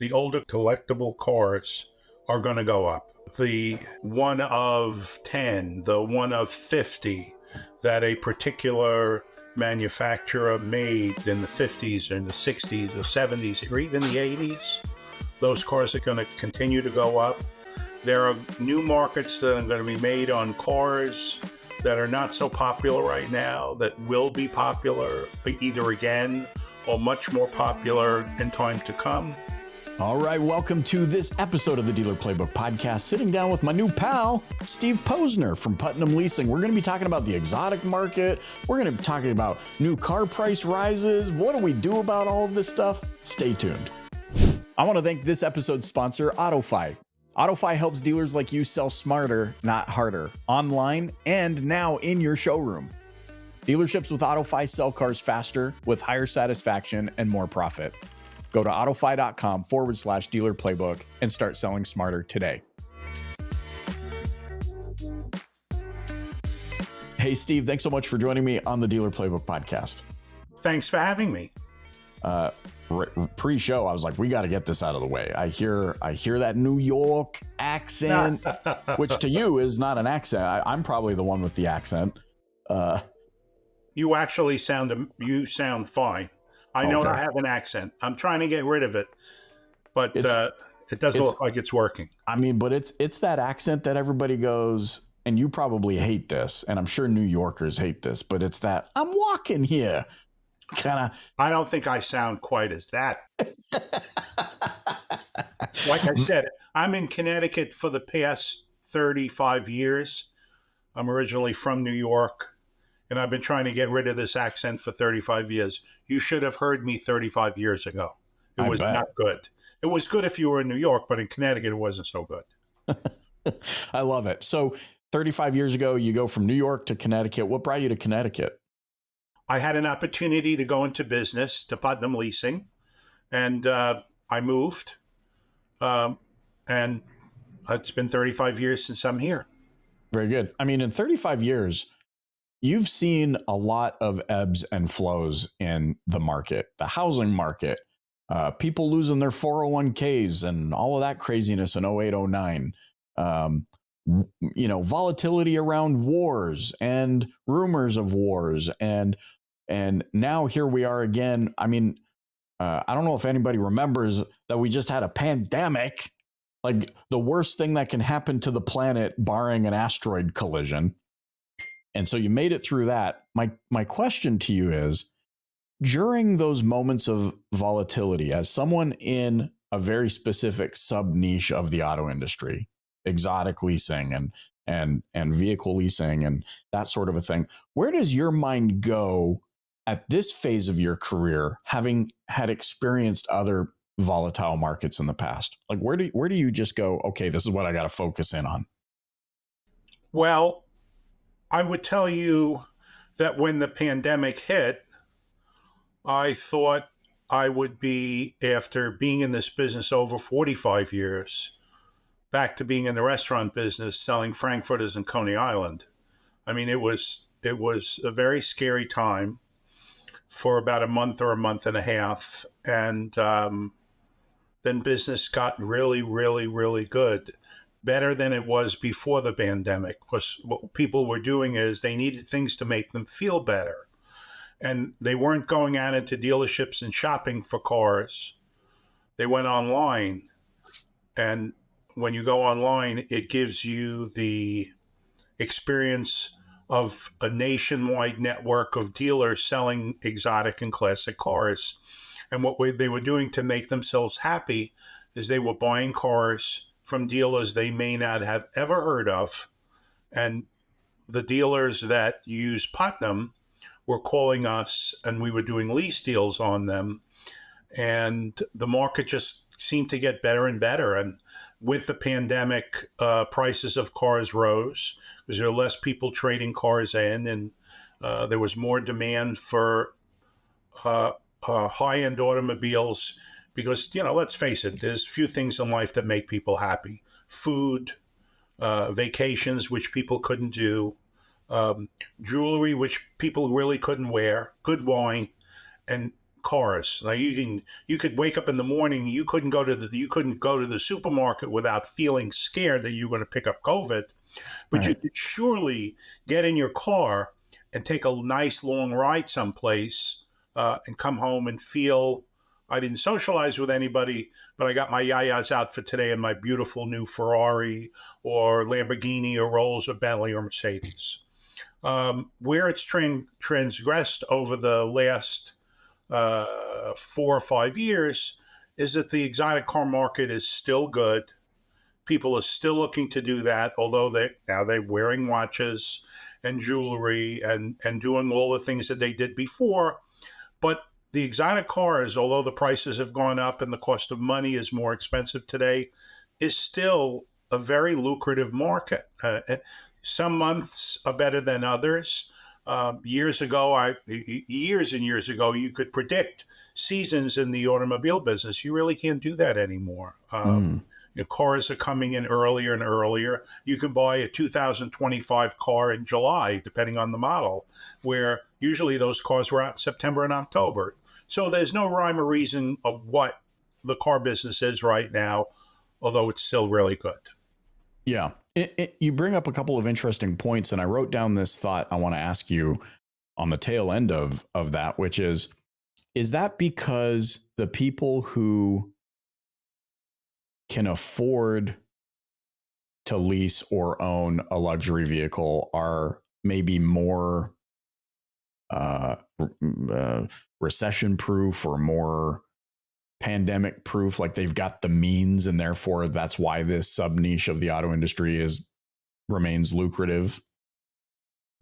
the older collectible cars are going to go up. The one of 10, the one of 50 that a particular manufacturer made in the 50s or in the 60s or 70s or even the 80s, those cars are going to continue to go up. There are new markets that are going to be made on cars that are not so popular right now that will be popular either again or much more popular in time to come. All right, welcome to this episode of the Dealer Playbook podcast. Sitting down with my new pal, Steve Posner from Putnam Leasing. We're going to be talking about the exotic market. We're going to be talking about new car price rises. What do we do about all of this stuff? Stay tuned. I want to thank this episode's sponsor, AutoFi. AutoFi helps dealers like you sell smarter, not harder, online and now in your showroom. Dealerships with AutoFi sell cars faster with higher satisfaction and more profit. Go to autofi.com/dealer playbook and start selling smarter today. Hey, Steve, thanks so much for joining me on the Dealer Playbook podcast. Thanks for having me. Pre-show, I was like, we got to get this out of the way. I hear that New York accent, which to you is not an accent. I'm probably the one with the accent. You actually sound fine. I know I have an accent. I'm trying to get rid of it, but it doesn't look like it's working. I mean, but it's that accent that everybody goes, and you probably hate this, and I'm sure New Yorkers hate this, but it's that I'm walking here kind of. I don't think I sound quite as that. Like I said, I'm in Connecticut for the past 35 years. I'm originally from New York. And I've been trying to get rid of this accent for 35 years. You should have heard me 35 years ago. It was not good. It was good if you were in New York, but in Connecticut, it wasn't so good. I love it. So 35 years ago, you go from New York to Connecticut. What brought you to Connecticut? I had an opportunity to go into business to Putnam Leasing, and I moved. And it's been 35 years since I'm here. Very good. I mean, in 35 years, you've seen a lot of ebbs and flows in the market, the housing market, people losing their 401ks and all of that craziness in 08, 09, volatility around wars and rumors of wars. And now here we are again. I mean, I don't know if anybody remembers that we just had a pandemic, like the worst thing that can happen to the planet, barring an asteroid collision. And so you made it through that. My question to you is, during those moments of volatility, as someone in a very specific sub niche of the auto industry, exotic leasing and vehicle leasing and that sort of a thing, where does your mind go at this phase of your career, having had experienced other volatile markets in the past? Like, where do you just go, okay, this is what I got to focus in on? Well, I would tell you that when the pandemic hit, I thought I would be, after being in this business over 45 years, back to being in the restaurant business, selling Frankfurters in Coney Island. I mean, it was a very scary time for about a month or a month and a half. And then business got really, really, really good. Better than it was before the pandemic, because what people were doing is they needed things to make them feel better. And they weren't going out into dealerships and shopping for cars. They went online. And when you go online, it gives you the experience of a nationwide network of dealers selling exotic and classic cars. And what they were doing to make themselves happy is they were buying cars from dealers they may not have ever heard of. And the dealers that use Putnam were calling us, and we were doing lease deals on them. And the market just seemed to get better and better. And with the pandemic, prices of cars rose because there were less people trading cars in, and there was more demand for high-end automobiles. Because, let's face it, there's few things in life that make people happy. Food, vacations, which people couldn't do, jewelry, which people really couldn't wear, good wine. And cars. Like you could wake up in the morning, you couldn't go to the supermarket without feeling scared that you were going to pick up COVID, but you Right. could surely get in your car and take a nice long ride someplace and come home and feel I didn't socialize with anybody, but I got my yayas out for today and my beautiful new Ferrari or Lamborghini or Rolls or Bentley or Mercedes. Where it's transgressed over the last 4 or 5 years is that the exotic car market is still good. People are still looking to do that, although they're wearing watches and jewelry and doing all the things that they did before. But the exotic cars, although the prices have gone up and the cost of money is more expensive today, is still a very lucrative market. Some months are better than others. Years and years ago, you could predict seasons in the automobile business. You really can't do that anymore. Mm. Cars are coming in earlier and earlier. You can buy a 2025 car in July, depending on the model, where usually those cars were out in September and October. So there's no rhyme or reason of what the car business is right now, although it's still really good. Yeah. You bring up a couple of interesting points, and I wrote down this thought I want to ask you on the tail end of that, which is that because the people who can afford to lease or own a luxury vehicle are maybe more recession proof or more pandemic proof, like they've got the means, and therefore that's why this sub niche of the auto industry remains lucrative?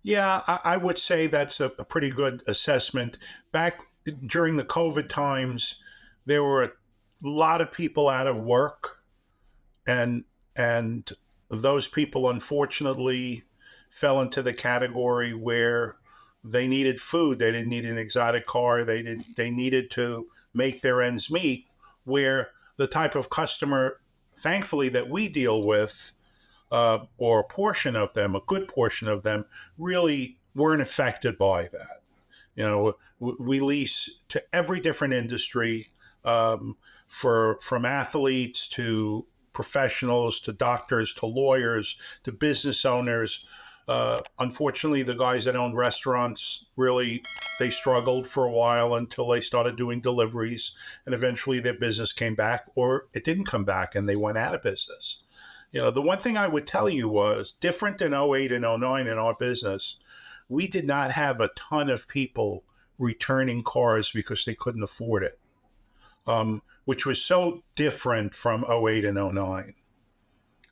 Yeah, I would say that's a pretty good assessment. Back during the COVID times, there were a lot of people out of work, and and those people unfortunately fell into the category where they needed food. They didn't need an exotic car. They needed to make their ends meet. Where the type of customer, thankfully, that we deal with, or a portion of them, a good portion of them, really weren't affected by that. We lease to every different industry, from athletes to professionals to doctors to lawyers to business owners. Unfortunately, the guys that owned restaurants really they struggled for a while until they started doing deliveries, and eventually their business came back, or it didn't come back, and they went out of business. The one thing I would tell you was different in '08 and '09 in our business. We did not have a ton of people returning cars because they couldn't afford it, which was so different from '08 and '09.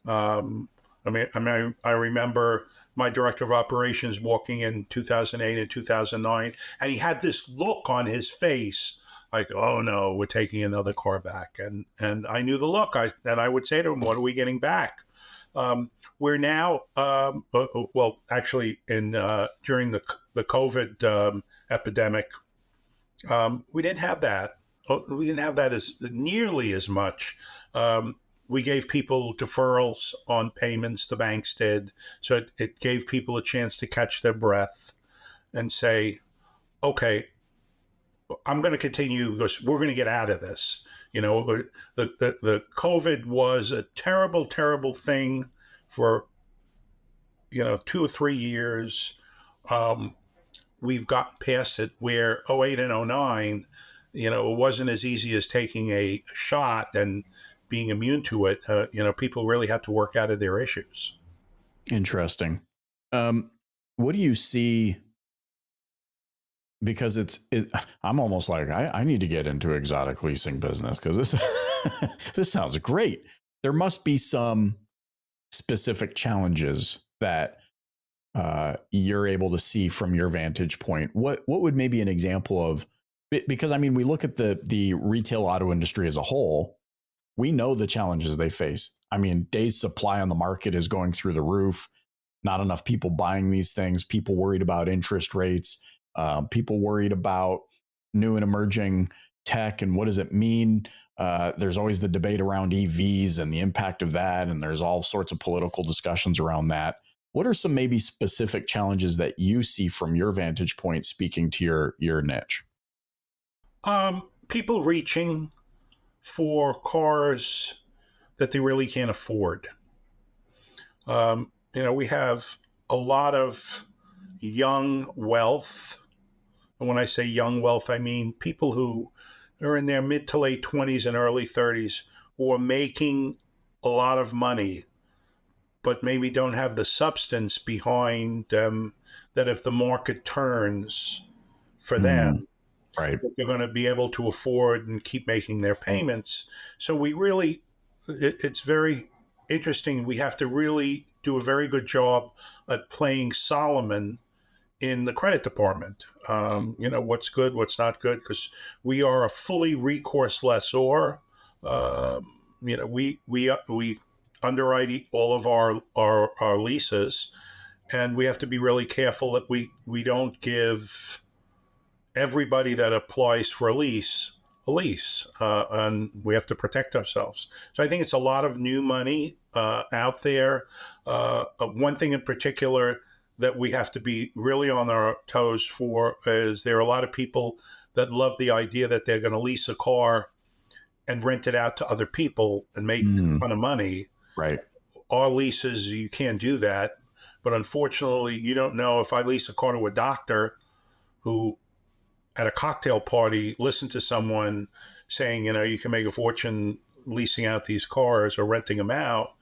I remember my director of operations walking in 2008 and 2009, and he had this look on his face like, oh no, we're taking another car back. And I knew the look. I would say to him, what are we getting back? We're now, well, actually, during the COVID epidemic, we didn't have that. We didn't have that as nearly as much. We gave people deferrals on payments, the banks did. So it gave people a chance to catch their breath and say, okay, I'm going to continue because we're going to get out of this. The COVID was a terrible, terrible thing for, 2 or 3 years. We've gotten past it where '08 and '09, it wasn't as easy as taking a shot and being immune to it. People really had to work out of their issues. Interesting. What do you see? Because I'm almost like I need to get into exotic leasing business because this sounds great. There must be some specific challenges that you're able to see from your vantage point. What would maybe an example of? Because I mean, we look at the retail auto industry as a whole. We know the challenges they face. I mean, days supply on the market is going through the roof. Not enough people buying these things. People worried about interest rates. People worried about new and emerging tech and what does it mean. There's always the debate around EVs and the impact of that, and there's all sorts of political discussions around that. What are some maybe specific challenges that you see from your vantage point, speaking to your niche? People reaching for cars that they really can't afford. We have a lot of young wealth. And when I say young wealth, I mean people who are in their mid to late 20s and early 30s who are making a lot of money, but maybe don't have the substance behind them that if the market turns for Mm, them, right. they're going to be able to afford and keep making their payments. So it's very interesting. We have to really do a very good job at playing Solomon in the credit department. What's good, what's not good, because we are a fully recourse lessor. We underwrite all of our leases, and we have to be really careful that we don't give everybody that applies for a lease, and we have to protect ourselves. So I think it's a lot of new money out there. One thing in particular that we have to be really on our toes for is there are a lot of people that love the idea that they're going to lease a car and rent it out to other people and make Mm, a ton of money. right. Our leases, you can't do that. But unfortunately, you don't know if I lease a car to a doctor who at a cocktail party listen to someone saying, you can make a fortune leasing out these cars or renting them out,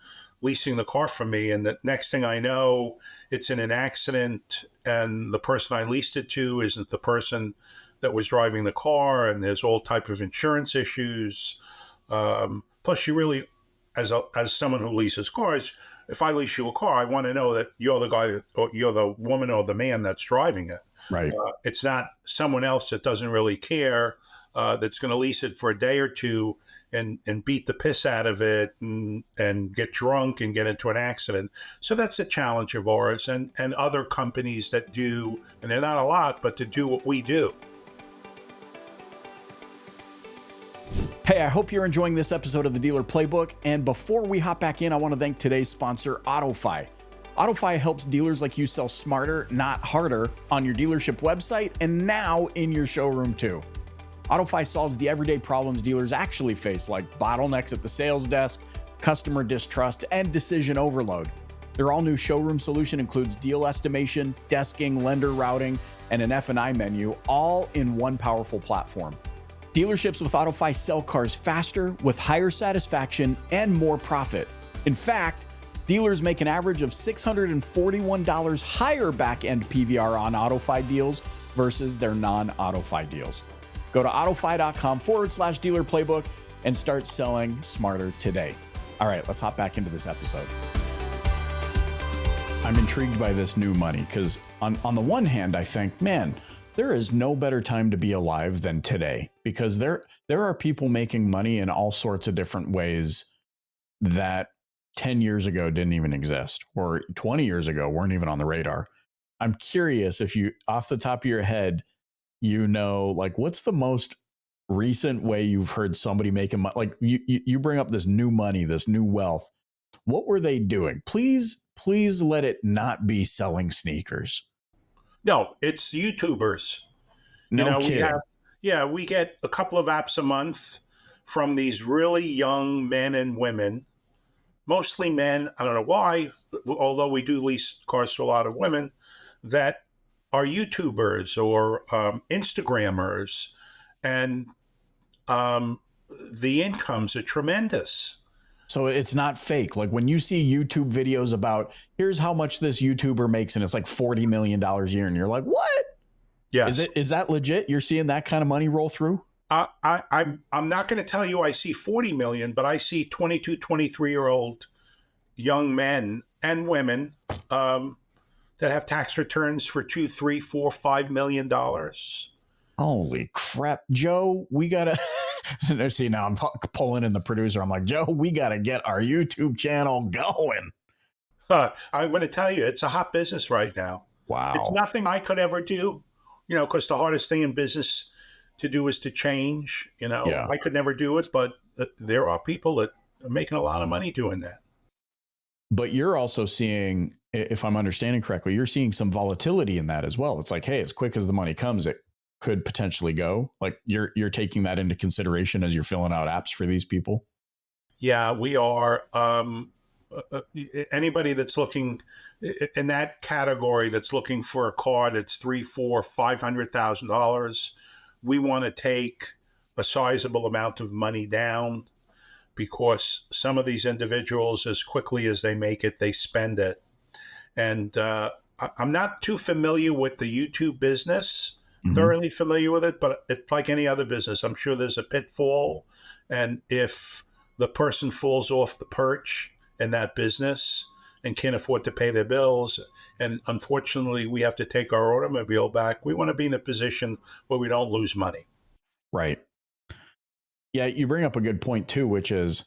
leasing the car from me. And the next thing I know, it's in an accident and the person I leased it to isn't the person that was driving the car. And there's all type of insurance issues. Plus you really, as someone who leases cars, if I lease you a car, I want to know that you're the guy or you're the woman or the man that's driving it. Right. It's not someone else that doesn't really care, that's going to lease it for a day or two and beat the piss out of it and get drunk and get into an accident. So that's a challenge of ours and other companies that do, and they're not a lot, but to do what we do. Hey, I hope you're enjoying this episode of the Dealer Playbook. And before we hop back in, I want to thank today's sponsor, AutoFi. AutoFi helps dealers like you sell smarter, not harder, on your dealership website and now in your showroom too. AutoFi solves the everyday problems dealers actually face, like bottlenecks at the sales desk, customer distrust, and decision overload. Their all-new showroom solution includes deal estimation, desking, lender routing, and an F&I menu, all in one powerful platform. Dealerships with AutoFi sell cars faster, with higher satisfaction, and more profit. In fact, dealers make an average of $641 higher back-end PVR on AutoFi deals versus their non-AutoFi deals. Go to autofi.com/dealer playbook and start selling smarter today. All right, let's hop back into this episode. I'm intrigued by this new money because on the one hand, I think, man, there is no better time to be alive than today, because there are people making money in all sorts of different ways that 10 years ago didn't even exist, or 20 years ago weren't even on the radar. I'm curious if you, off the top of your head, like what's the most recent way you've heard somebody making money? Like you bring up this new money, this new wealth. What were they doing? Please let it not be selling sneakers. No, it's YouTubers. No We kidding. we get a couple of apps a month from these really young men and women, mostly men. I don't know why, although we do lease cars to a lot of women that are YouTubers or Instagrammers, and the incomes are tremendous. So it's not fake. Like when you see YouTube videos about here's how much this YouTuber makes and it's like $40 million a year, and you're like, what? Yes. Is that legit? You're seeing that kind of money roll through? I'm not going to tell you I see 40 million, but I see 22, 23-year-old young men and women that have tax returns for $2, $3, $4, $5 million. Holy crap, Joe, we gotta see. Now I'm pulling in the producer. I'm like, Joe, we gotta get our YouTube channel going. I'm going to tell you, it's a hot business right now. It's Wow. nothing I could ever do, because the hardest thing in business to do is to change. Yeah. I could never do it, but there are people that are making a lot of money doing that. But you're also seeing, if I'm understanding correctly, you're seeing some volatility in that as well. It's like, hey, as quick as the money comes, it could potentially go? Like you're taking that into consideration as you're filling out apps for these people? Yeah, we are. Anybody that's looking in that category that's looking for a car that's three, four, $500,000, we want to take a sizable amount of money down because some of these individuals, as quickly as they make it, they spend it. And I'm not too familiar with the YouTube business, Mm-hmm. thoroughly familiar with it, but it's like any other business. I'm sure there's a pitfall. And if the person falls off the perch in that business and can't afford to pay their bills, and unfortunately we have to take our automobile back, we want to be in a position where we don't lose money. Right. Yeah, you bring up a good point too, which is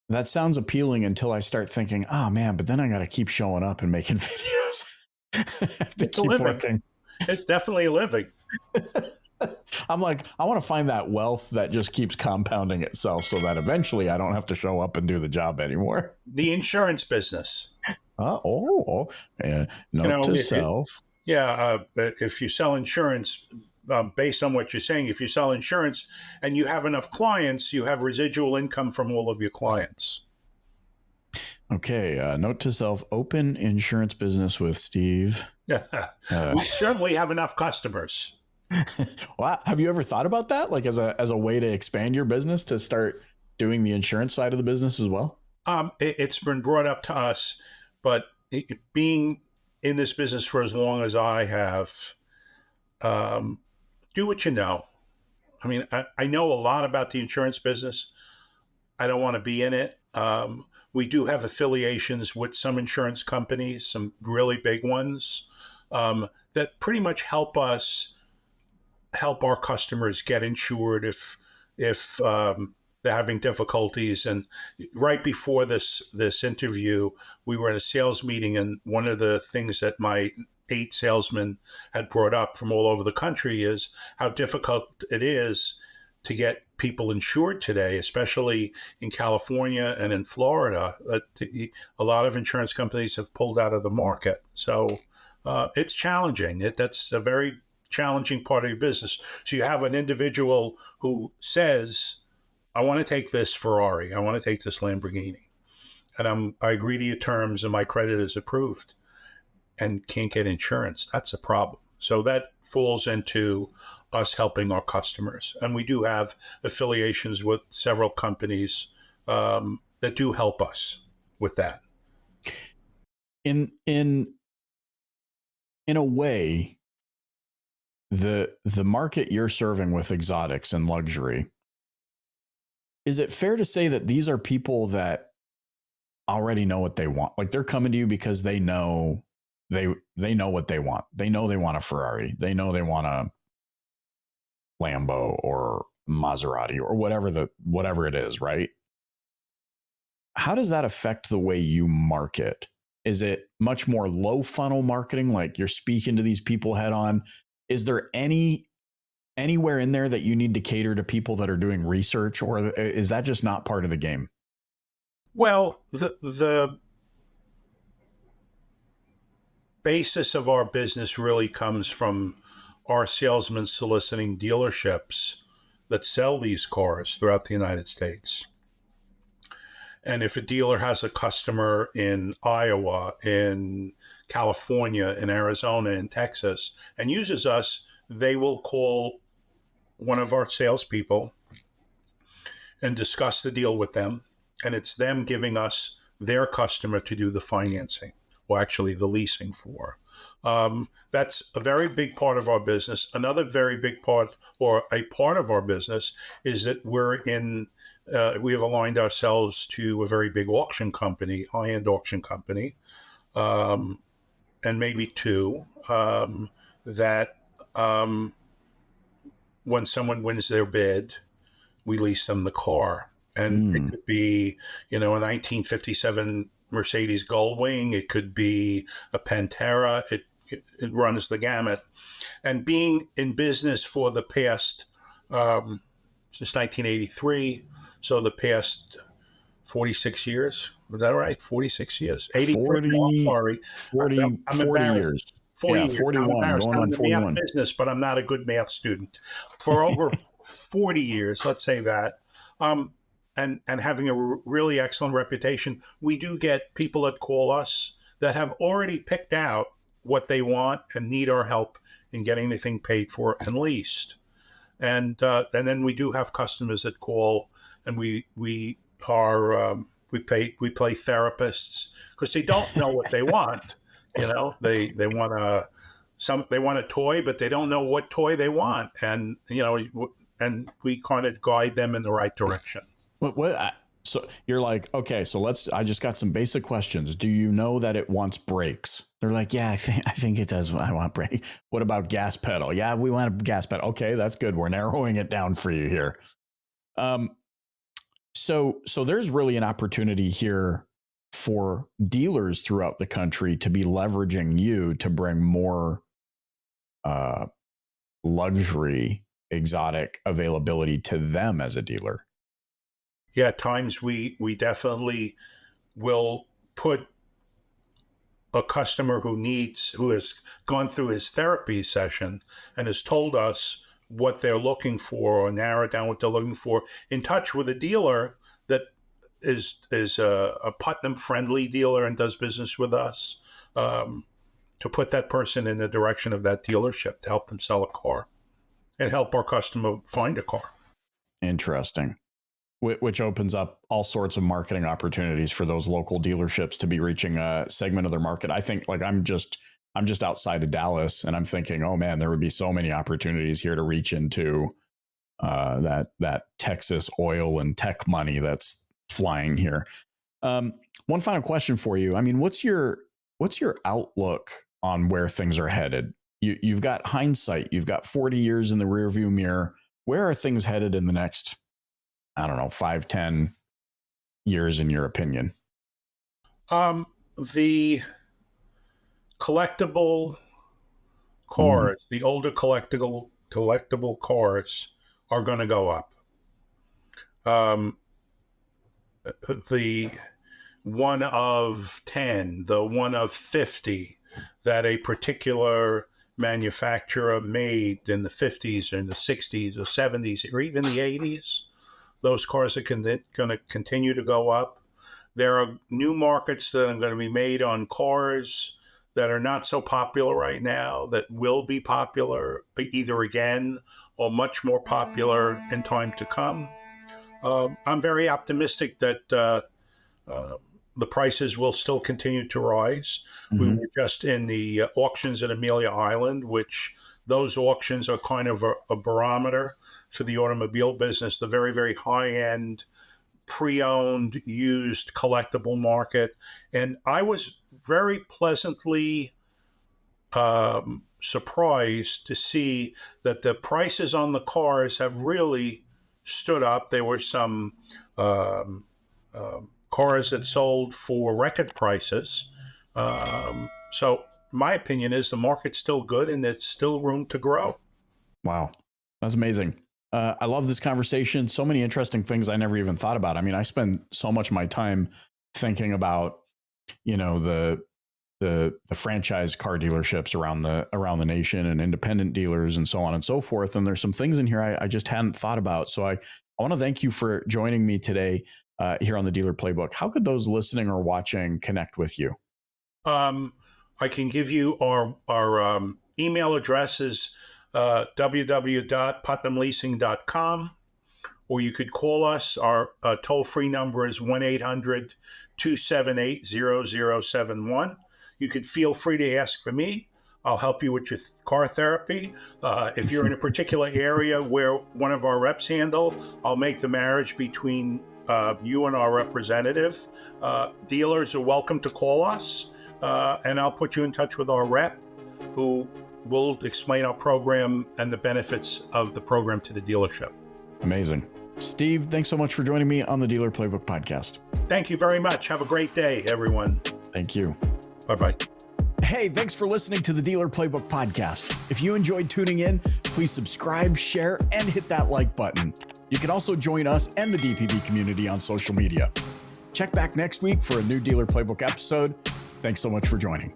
that sounds appealing until I start thinking, oh man, but then I got to keep showing up and making videos. I have to It's a keep living. working. It's definitely a living. I'm like, I want to find that wealth that just keeps compounding itself so that eventually I don't have to show up and do the job anymore. The insurance business. Note You know, to self. yeah, if you sell insurance, based on what you're saying, if you sell insurance and you have enough clients, you have residual income from all of your clients. Okay, note to self: open insurance business with Steve. We certainly have enough customers. Well, have you ever thought about that, like as a way to expand your business to start doing the insurance side of the business as well? It's been brought up to us, but being in this business for as long as I have, um, do what you know. I mean, I know a lot about the insurance business. I don't want to be in it. We do have affiliations with some insurance companies, some really big ones, that pretty much help our customers get insured if they're having difficulties. And right before this interview, we were in a sales meeting, and one of the things that my 8 salesmen had brought up from all over the country is how difficult it is to get people insured today, especially in California and in Florida. A lot of insurance companies have pulled out of the market, so it's challenging. That's a very challenging part of your business. So you have an individual who says, I want to take this Ferrari, I want to take this Lamborghini, and I agree to your terms and my credit is approved, and can't get insurance. That's a problem. So that falls into us helping our customers. And we do have affiliations with several companies that do help us with that. In a way, the market you're serving with exotics and luxury, is it fair to say that these are people that already know what they want? Like they're coming to you because they know what they want. They know they want a Ferrari. They know they want a Lambo or Maserati or whatever it is, right? How does that affect the way you market? Is it much more low funnel marketing, like you're speaking to these people head on? Is there anywhere in there that you need to cater to people that are doing research, or is that just not part of the game? Well, the basis of our business really comes from our salesmen soliciting dealerships that sell these cars throughout the United States. And if a dealer has a customer in Iowa, in California, in Arizona, in Texas, and uses us, they will call one of our salespeople and discuss the deal with them. And it's them giving us their customer to do the financing, or actually the leasing for. That's a very big part of our business. Another very big part, or a part of our business, is that we have aligned ourselves to a very big auction company, high-end auction company, and maybe two, that when someone wins their bid, we lease them the car. And it could be, a 1957 Mercedes Goldwing. It could be a Pantera. It runs the gamut. And being in business for the past, since 1983, so the past 46 years. Was that right? 46 years. 83. Oh, 40, sorry. 40, I'm 40 embarrassed. years. 40 Yeah, years. I'm 41, embarrassed. going I'm on in the math 41. business, but I'm not a good math student. For over 40 years, let's say that, um, and having a really excellent reputation, we do get people that call us that have already picked out what they want and need our help in getting the thing paid for and leased. And then we do have customers that call, and we play therapists because they don't know what they want. They want they want a toy, but they don't know what toy they want, and we kind of guide them in the right direction. So you're like, okay, so I just got some basic questions. Do you know that it wants brakes? They're like, yeah, I think it does. I want brake. What about gas pedal? Yeah, we want a gas pedal. Okay, that's good. We're narrowing it down for you here. So there's really an opportunity here for dealers throughout the country to be leveraging you to bring more luxury, exotic availability to them as a dealer. Yeah, at times we definitely will put a customer who has gone through his therapy session and has told us what they're looking for or narrow down what they're looking for in touch with a dealer that is a Putnam friendly dealer and does business with us, to put that person in the direction of that dealership to help them sell a car and help our customer find a car. Interesting. Which opens up all sorts of marketing opportunities for those local dealerships to be reaching a segment of their market. I think, like, I'm just outside of Dallas, and I'm thinking, oh man, there would be so many opportunities here to reach into that Texas oil and tech money that's flying here. One final question for you. I mean, what's your outlook on where things are headed? You've got hindsight. You've got 40 years in the rearview mirror. Where are things headed in the next, I don't know, 5-10 years, in your opinion? The collectible Mm. cars, the older collectible cars, are going to go up. Um, the one of 10, the one of 50 that a particular manufacturer made in the 50s or in the 60s or 70s or even the 80s, those cars are going to continue to go up. There are new markets that are going to be made on cars that are not so popular right now that will be popular either again or much more popular in time to come. I'm very optimistic that uh, the prices will still continue to rise. We Mm-hmm. were just in the auctions at Amelia Island, which those auctions are kind of a barometer for the automobile business, the very, very high end pre-owned used collectible market. And I was very pleasantly surprised to see that the prices on the cars have really stood up. There were some um, cars that sold for record prices. So my opinion is the market's still good and there's still room to grow. Wow, that's amazing. I love this conversation. So many interesting things I never even thought about. I mean, I spend so much of my time thinking about, the franchise car dealerships around the nation and independent dealers and so on and so forth. And there's some things in here I just hadn't thought about. So I want to thank you for joining me today here on the Dealer Playbook. How could those listening or watching connect with you? Um, I can give you our email address is www.putnamleasing.com, or you could call us. Our toll-free number is 1-800-278-0071. You could feel free to ask for me. I'll help you with your car therapy. If you're in a particular area where one of our reps handle, I'll make the marriage between you and our representative. Dealers are welcome to call us, and I'll put you in touch with our rep who will explain our program and the benefits of the program to the dealership. Amazing. Steve, thanks so much for joining me on the Dealer Playbook podcast. Thank you very much. Have a great day, everyone. Thank you. Bye-bye. Hey, thanks for listening to the Dealer Playbook podcast. If you enjoyed tuning in, please subscribe, share, and hit that like button. You can also join us and the DPB community on social media. Check back next week for a new Dealer Playbook episode. Thanks so much for joining.